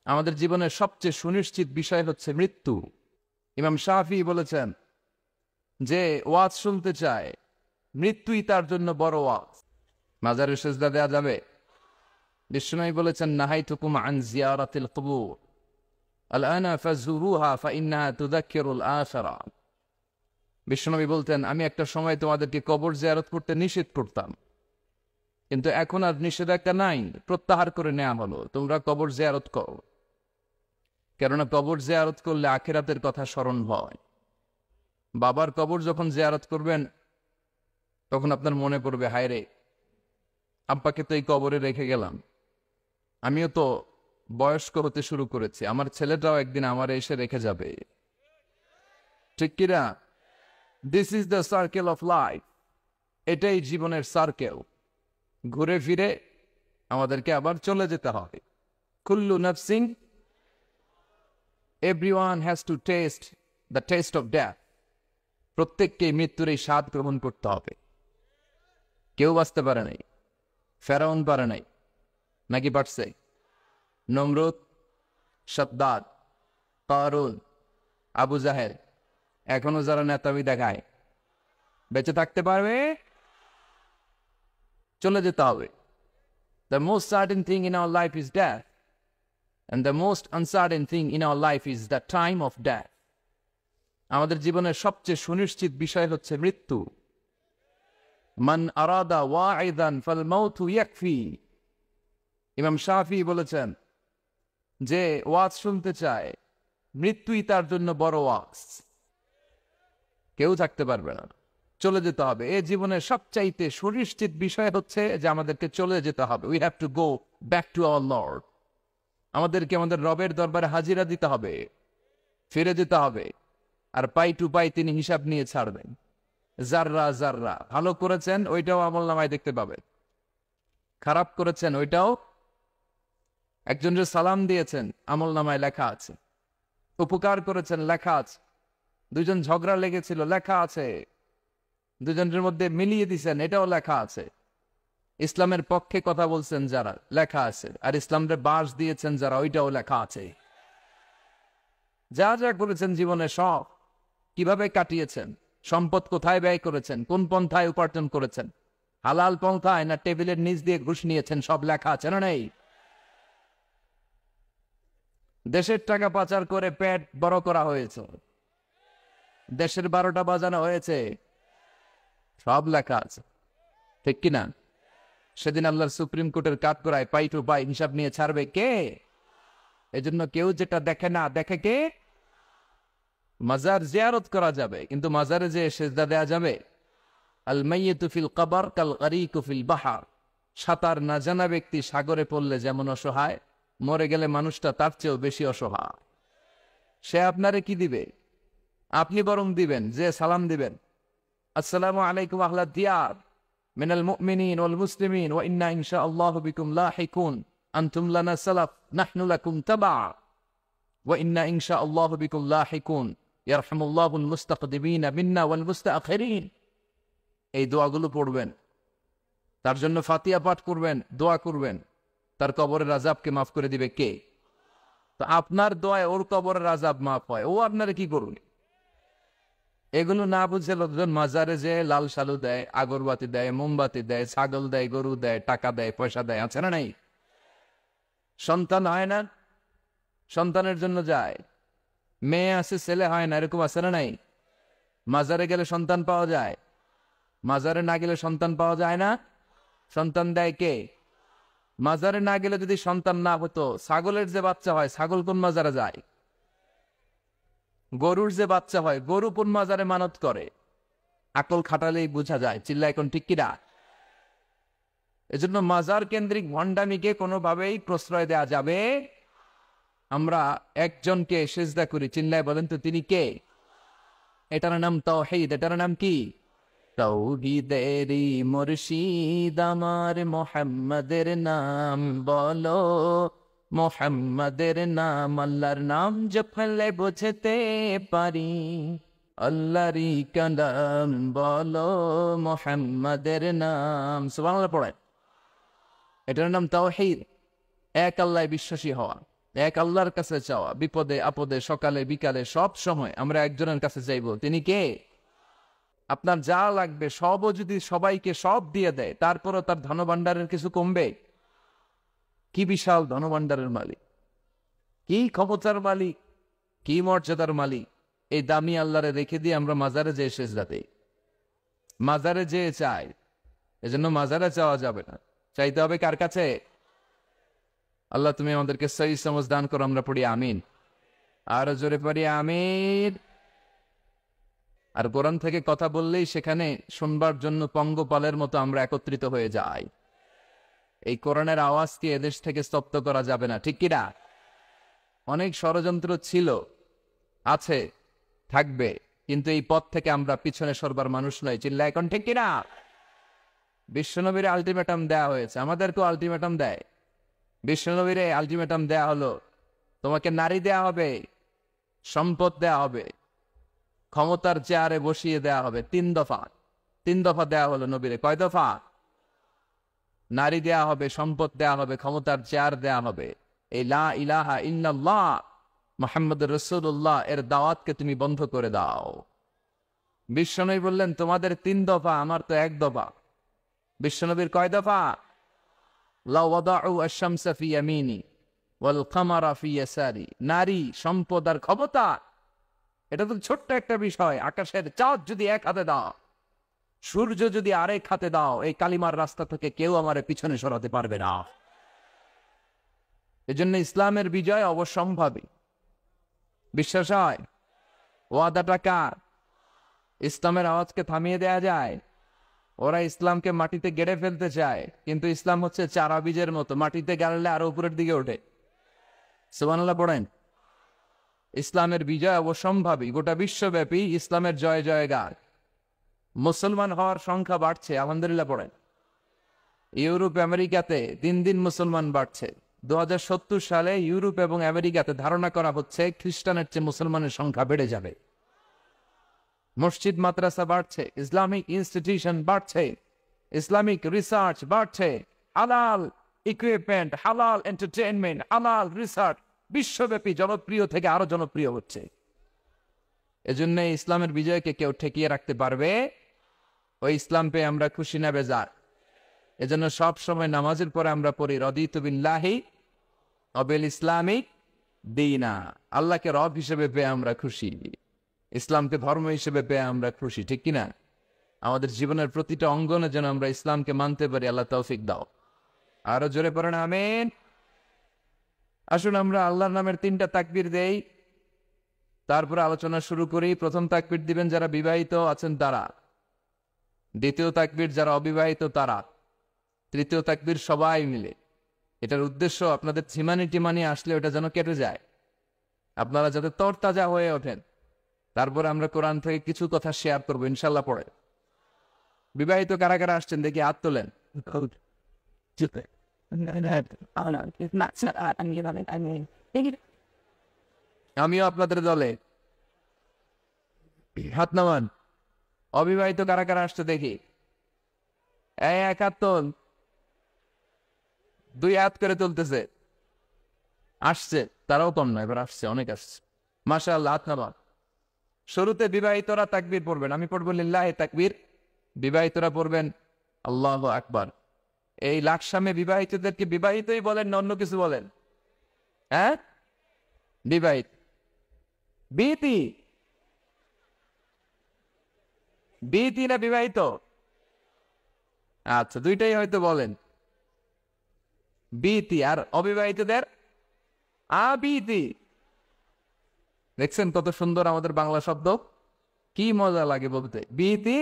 আমাদের জীবনের সবচেয়ে সুনিশ্চিত বিষয় হচ্ছে মৃত্যু। ইমাম শাফি বলেছেন যে ওয়াজ শুনতে চায়, মৃত্যুই তার জন্য বড় ওয়াজ। মাজারে সেজদা দেয়া যাবে? বিশ্বনবী বলেছেন, নাহাইতুকুম আন জিয়ারাতিল কুবুর আলআনা ফাজুরুহা ফাইন্নাহা তুযাক্কিরুল আখিরা। বিশ্বনবী বলতেন, আমি একটা সময় তোমাদেরকে কবর জিয়ারত করতে নিষেধ করতাম, কিন্তু এখন আর নিষেধাজ্ঞা নাই, প্রত্যাহার করে নেওয়া হলো, তোমরা কবর জিয়ারত করো। কেননা কবর জিয়ারত করলে আখিরাতের কথা স্মরণ হয়। বাবার কবর যখন জিয়ারত করবেন তখন আপনার মনে পড়বে, হায় রে, আব্বাকে তো এই কবরে রেখে গেলাম, আমিও তো বয়স্ক হতে শুরু করেছি, আমার ছেলেটাও একদিন আমার এসে রেখে যাবে। ঠিক কিনা? This is the circle of life. এটাই জীবনের সার্কেল। ঘুরে ফিরে আমাদেরকে আবার চলে যেতে হবে। কুল্লু নাফসিং, everyone has to taste the taste of death. প্রত্যেককে মৃত্যুর এই স্বাদ গ্রহণ করতে হবে। কেউ বাঁচতে পারে নাই। ফেরাউন পারে নাই, নাকি পারছে? নমরুদ, শাদ্দাদ, কারুন, আবু জাহেল, এখনো যারা নেতাবি দেখায়, বেঁচে থাকতে পারবে? চলে যেতে হবে। The most certain thing in our life is death, and the most uncertain thing in our life is the time of death. আমাদের জীবনের সবচেয়ে সুনিশ্চিত বিষয় হচ্ছে মৃত্যু। মান আরাদা ওয়াইদান ফাল মাউতু ইয়াকফি। ইমাম শাফি বলেছেন যে ওয়াজ শুনতে চায়, মৃত্যুই তার জন্য বড় ওয়াজ। কেউ থাকতে পারবে না, চলে যেতে হবে। এই জীবনের সবচাইতে সুনিশ্চিত বিষয় হচ্ছে যে আমাদেরকে চলে যেতে হবে। We have to go back to our Lord. আমাদেরকে আমাদের রবের দরবারে হাজিরা দিতে হবে, ফিরে যেতে হবে। আর পাই টু পাই তিনি হিসাব নিয়ে ছাড়বেন। জাররা জাররা ভালো করেছেন ওইটাও আমলনামায় দেখতে পাবেন, খারাপ করেছেন ওইটাও। একজনের সালাম দিয়েছেন, আমলনামায় লেখা আছে। উপকার করেছেন, লেখা আছে। দুজন ঝগড়া লেগেছিল, লেখা আছে। দুজনের মধ্যে মিলিয়ে দিছেন, এটাও লেখা আছে। ইসলামের পক্ষে কথা বলছেন যারা, লেখা আছে। আর ইসলামের বাস দিয়েছেন যারা, ওইটাও লেখা আছে। যা যা করেছেন জীবনে সব, কিভাবে কাটিয়েছেন, সম্পদ কোথায় ব্যয় করেছেন, কোন পন্থায় উপার্জন করেছেন, হালাল পন্থায় না টেবিলের নিচ দিয়ে ঘুষ নিয়েছেন, সব লেখা আছে না নেই? দেশের টাকা পাচার করে পেট বড় করা হয়েছে, দেশের 12টা বাজানো হয়েছে, সব লেখা আছে। ঠিক কিনা? সেদিন আল্লাহর সুপ্রিম কোর্টের কাঠগড়ায় পাই টু পাই হিসাব নিয়ে ছাড়বে কে? এজন্য কেউ যেটা দেখে না, দেখে কে? মাজার জিয়ারত করা যাবে, কিন্তু মাজারে যে সেজদা দেয়া যাবে? আল মাইয়িতু ফিল কবর কাল গরীকু ফিল বাহর। সাঁতার না জানা ব্যক্তি সাগরে পড়লে যেমন অসহায়, মরে গেলে মানুষটা তার চেয়েও বেশি অসহায়। সে আপনারে কি দিবে? আপনি বরং দিবেন, যে সালাম দিবেন, আসসালামু আলাইকুম আহলা দিয়ার মিনাল মুমিনিন ওয়াল মুসলিমিন ওয়া ইন্না ইনশাআল্লাহু বিকুম লাহিকুন আনতুম লানা সালাফ নাহনু লাকুম তাবা ওয়া ইন্না ইনশাআল্লাহু বিকুম লাহিকুন ইয়ারহামুল্লাহুল মুস্তাকদিমিনা মিন্না ওয়াল মুস্তাআখিরিন। এই দোয়াগুলো পড়বেন, তার জন্য ফাতিহা পাঠ করবেন, দোয়া করবেন। তার কবরের আযাবকে মাফ করে দিবে কে? তো আপনার দোয়ায় ওর কবরের আযাব মাফ হয়, ও আপনারে কি করবে? এগুলো না বুঝে লোকজন মাজারে যে লাল শালু দেয়, আগরবাতি দেয়, মোমবাতি দেয়, ছাগল দেয়, গরু দেয়, টাকা দেয়, পয়সা দেয়, আছে না নাই? সন্তান হয় না, সন্তানের জন্য যায়। মেয়ে আছে, ছেলে হয় না, এরকম আছে না নাই? মাজারে গেলে সন্তান পাওয়া যায়, মাজারে না গেলে সন্তান পাওয়া যায় না। সন্তান দেয় কে? মাজারে না গেলে যদি সন্তান না হতো, ছাগলের যে বাচ্চা হয়, ছাগল কোন মাজারে যায়? গরুর যে বাচ্চা হয়, গরু কোন মাজারে মানত করে? আকল খাটালেই বোঝা যায়। চিল্লা এখন ঠিক কিনা? এজন্য মাজার কেন্দ্রিক ভণ্ডামিকে কোনোভাবেই প্রশ্রয় দেয়া যাবে। আমরা একজনকে সেজদা করি, চিল্লায় বলেন তো তিনি কে? এটার নাম তাওহীদ। এটার নাম কি? তাওহীদেরই মুর্শিদ আমার মুহাম্মাদের নাম বলো, মুহাম্মাদের নাম। আল্লাহর নাম জপলে বুঝতে পারি, আল্লাহরই কালাম বলো, মুহাম্মাদের নাম। সুবহানাল্লাহ পড়েন। এটার নাম তাওহীদ, এক আল্লাহ বিশ্বাসী হওয়া। এক আল্লাহর কাছে চাওয়া, বিপদে আপদে সকালে বিকালে সব সময় আমরা একজনের কাছে চাইবো। তিনি কে? আপনার যা লাগবে সবও যদি সবাইকে সব দিয়ে দেয়, তারপরও তার ধনভাণ্ডারের কিছু কমবে? কি বিশাল ধনভাণ্ডারের মালিক, কি ক্ষমতার মালিক, কি মর্যাদার মালিক। এই দামি আল্লাহরে রেখে দিয়ে আমরা মাজারে যেয়ে সেজদাতে, মাজারে যেয়ে চাই। এজন্য মাজারে চাওয়া যাবে না, চাইতে হবে কার কাছে? আল্লাহ তুমি আমাদেরকে সহি সমঝ দান করো। আমরা পড়ি আমিন, আরো জোরে পড়ি আমিন। আর কোরআন থেকে কথা বললেই সেখানে শুনবার জন্য পঙ্গপালের মতো আমরা একত্রিত হয়ে যাই। এই কোরআনের আওয়াজকে এদেশ থেকে স্তব্ধ করা যাবে না, ঠিক কিনা? অনেক ষড়যন্ত্র ছিল, আছে, থাকবে, কিন্তু এই পথ থেকে আমরা পিছনে সরবার মানুষ নয়। চিল্লা এখন ঠিক কিনা? বিশ্বনবীর আলটিমেটাম দেয়া হয়েছে, আমাদেরকেও আলটিমেটাম দেয়। বিশ্বনবীর আলটিমেটাম দেয়া হলো, তোমাকে নারী দেয়া হবে, সম্পদ দেয়া হবে, ক্ষমতার চেয়ারে বসিয়ে দেয়া হবে। 3 দফা, 3 দফা দেয়া হলো নবীরে। কয় দফা? নারী দেয়া হবে, সম্পদ দেয়া হবে, ক্ষমতার চেয়ার দেয়া হবে। এই লা ইলাহা ইল্লাল্লাহ মুহাম্মদুর রাসূলুল্লাহ এর দাওয়াতকে তুমি বন্ধ করে দাও। বিশ্বনবী বললেন, তোমাদের 3 দফা, আমার তো 1 দফা। বিশ্বনবীর কয় দফা? লাউ ওয়াদাউ আশ-শামসা ফি ইয়ামিনি ওয়াল কামারা ফি ইয়াসারি। নারী, সম্পদ আর ক্ষমতা, এটা তো ছোট্ট একটা বিষয়। আকাশের চাঁদ যদি এক হাতে দাও, সূর্য যদি আরেক হাতে দাও, এই কালিমার রাস্তা থেকে কেউ আমারে পিছনে সরাতে পারবে না। এজন্য ইসলামের বিজয় অবশ্যম্ভাবী। বিশ্বাস হয়? ওয়াদাটা কার? ইসলামের আওয়াজকে থামিয়ে দেয়া যায়? ওরা ইসলামকে মাটিতে গেড়ে ফেলতে চায়, কিন্তু ইসলাম হচ্ছে চারা বীজের মতো, মাটিতে গাড়লে আরো উপরের দিকে ওঠে। সুবহানাল্লাহ পড়েন। ইসলামের বিজয় অবশ্যম্ভাবী, গোটা বিশ্বব্যাপী ইসলামের জয় জয়গান। মুসলমান হওয়ার সংখ্যা বাড়ছে, আলহামদুলিল্লাহ পড়েন। ইউরোপ আমেরিকাতে দিন দিন মুসলমান বাড়ছে। 2070 সালে ইউরোপ এবং আমেরিকাতে ধারণা করা হচ্ছে খ্রিস্টানের চেয়ে মুসলমানের সংখ্যা বেড়ে যাবে। মসজিদ মাদ্রাসা বাড়ছে, ইসলামিক ইনস্টিটিউশন বাড়ছে, ইসলামিক রিসার্চ বাড়ছে, হালাল ইকুইপমেন্ট, হালাল এন্টারটেইনমেন্ট, হালাল রিসার্চ বিশ্বব্যাপী জনপ্রিয় থেকে আরো জনপ্রিয় হচ্ছে। এজন্য ইসলামের বিজয়কে কেউ ঠেকিয়ে রাখতে পারবে? ওই ইসলাম পেয়ে আমরা খুশি না বেজার? এজন্য সব সময় নামাজের পরে আমরা পড়ি রাদিতু বিল্লাহি ওয়া বিল ইসলামি দীনা। আল্লাহকে রব হিসেবে পেয়ে আমরা খুশি, ইসলামকে ধর্ম হিসেবে পেয়ে আমরা খুশি, ঠিক কিনা? আমাদের জীবনের প্রতিটা অঙ্গনে যেন আমরা ইসলামকে মানতে পারি। আল্লাহ তৌফিক দাও। আরো জোরে পড়েন আমিন। আসুন আমরা আল্লাহর নামের 3টা তাকবীর দেই, তারপরে আলোচনা শুরু করি। প্রথম তাকবীর দিবেন যারা বিবাহিত আছেন তারা, দ্বিতীয় তাকবীর যারা অবিবাহিত তারা, তৃতীয় তাকবীর সবাই মিলে। এটার উদ্দেশ্য আপনাদের ঝিমানি টিমানি আসলে ওটা যেন কেটে যায়, আপনারা যাতে তরতাজা হয়ে ওঠেন। তারপরে আমরা কোরআন থেকে কিছু কথা শেয়ার করবো ইনশাল্লাহ। পড়ে বিবাহিত কারা কারা আসছেন দেখি হাত তোলেন। আমিও আপনাদের দলে, হাত নামান। অবিবাহিত কারা কারা আসছে দেখি, এই 1 হাত তোল, 2 হাত করে তুলতেছে। আসছে, তারাও কম না, এবার আসছে, অনেক আসছে, মাশাআল্লাহ। হাত নামান। শুরুতে বিবাহিতরা তাকবীর পড়বেন, আমি পড়বো লিল্লাহি তাকবীর, বিবাহিতরা পড়বেন আল্লাহু আকবার। এই লাকসামে বিবাহিতদেরকে বিবাহিতই বলেন না অন্য কিছু বলেন? হ্যাঁ, বিবাহিত। বিতি, বিতি না বিবাহিত? আচ্ছা, দুইটাই হয়তো বলেন। বিতি। আর অবিবাহিতদের আবিতি। দেখছেন কত সুন্দর আমাদের বাংলা শব্দ, কি মজা লাগে বলতে। বিতি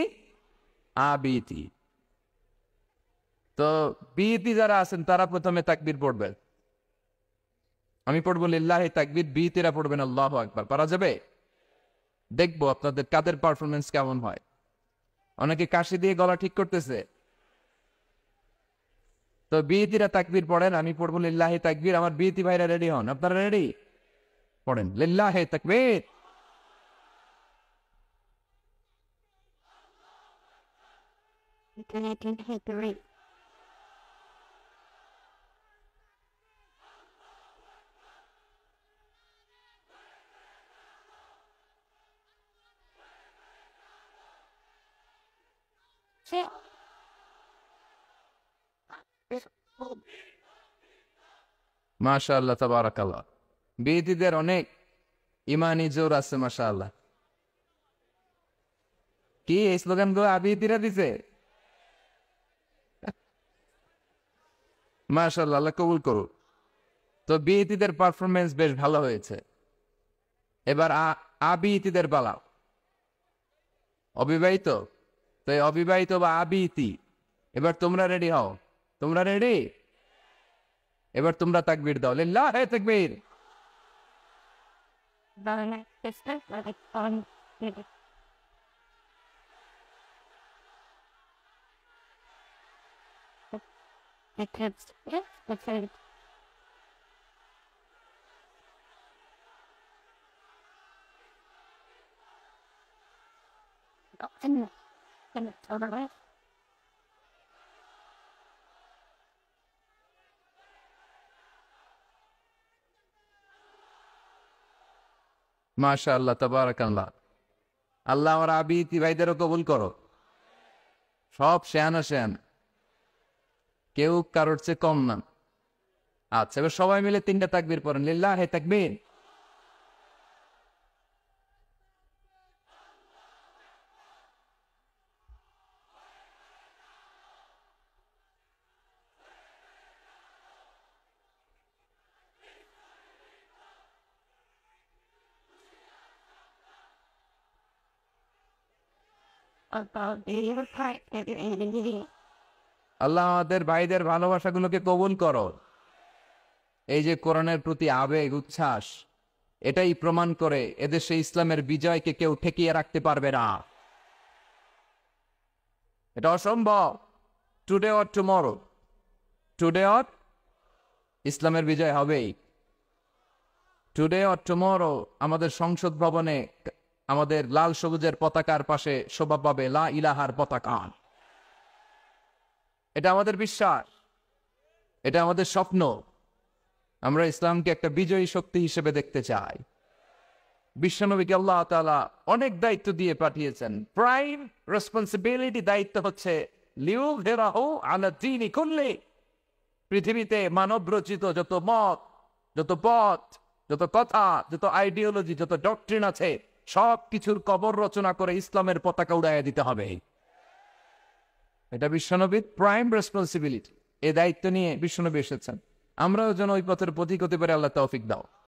আবিতি। তো বিতি যারা আছেন তারা প্রথমে তাকবীর পড়বেন, আমি পড়বো লিল্লাহি তাকবীর, বিতিরা পড়বেন আল্লাহু আকবার। পারা যাবে? দেখবো আপনাদের কাদের পারফরমেন্স কেমন হয়। অনেকে কাশি দিয়ে গলা ঠিক করতেছে। তো বিতিরা তাকবীর পড়েন, আমি পড়বো লিল্লাহি তাকবীর। আমার বিতি ভাইরা রেডি হন, আপনারা রেডি? পড়েন লিল্লাহি তাকবীর। মাশাআল্লাহ তাবারাকাল্লাহ। বিয়েতিদের অনেক ইমানি জোর আছে মাশাআল্লাহ। কি এই স্লোগান গুলো আবিতিরা দিছে? মাশাআল্লাহ, আল্লাহ কবুল করুন। তো বিয়েতিদের পারফরমেন্স বেশ ভালো হয়েছে। এবার আবিতিদের পালাও। অবিবাহিত, তো এই অবিবাহিত বা আবিতি, এবার তোমরা রেডি হও। তোমরা রেডি? এবার তোমরা তাকবীর দাও, লিল্লাহি তাকবীর। মাশাআল্লাহ তাবারাকাল্লাহ। আল্লাহ আমার আবিতি ভাইদেরও কবুল করো। সব শেয়ানা শেয়ানা, কেউ কারোর চেয়ে কম না। আচ্ছা, এবার সবাই মিলে তিনটা তাকবীর পড়েন, লিল্লাহি তাকবীর। আল্লাহ আমাদের ভাইদের ভালোবাসাগুলোকে কবুল করো। এই যে কোরআনের প্রতি আবেগ উচ্ছ্বাস, এটাই প্রমাণ করে এদেশে ইসলামের বিজয়কে কেউ ঠেকিয়ে রাখতে পারবে না। এটা অসম্ভব। Today or tomorrow, today or, ইসলামের বিজয় হবেই। টুডে অর টুমরো আমাদের সংসদ ভবনে আমাদের লাল সবুজের পতাকার পাশে শোভা পাবে লা ইলাহার পতাকা। এটা আমাদের বিশ্বাস, এটা আমাদের স্বপ্ন। আমরা ইসলামকে একটা বিজয়ী শক্তি হিসেবে দেখতে চাই। বিশ্বনবীকে আল্লাহ তাআলা অনেক দায়িত্ব দিয়ে পাঠিয়েছেন। প্রাইম রেসপন্সিবিলিটি, দায়িত্ব হচ্ছে লিউযহিরাহু আলা দীনি কুল্লি। পৃথিবীতে মানব রচিত যত মত, যত পথ, যত কথা, যত আইডিওলজি, যত ডক্ট্রিন আছে, সব কিছুর কবর রচনা করে ইসলামের পতাকা উড়াইয়া দিতে হবে। এটা বিশ্বনবীর প্রাইম রেসপন্সিবিলিটি। এই দায়িত্ব নিয়ে বিশ্বনবী এসেছেন। আমরাও যেন ওই পথের পথিক হতে পারে। আল্লাহ তৌফিক দাও।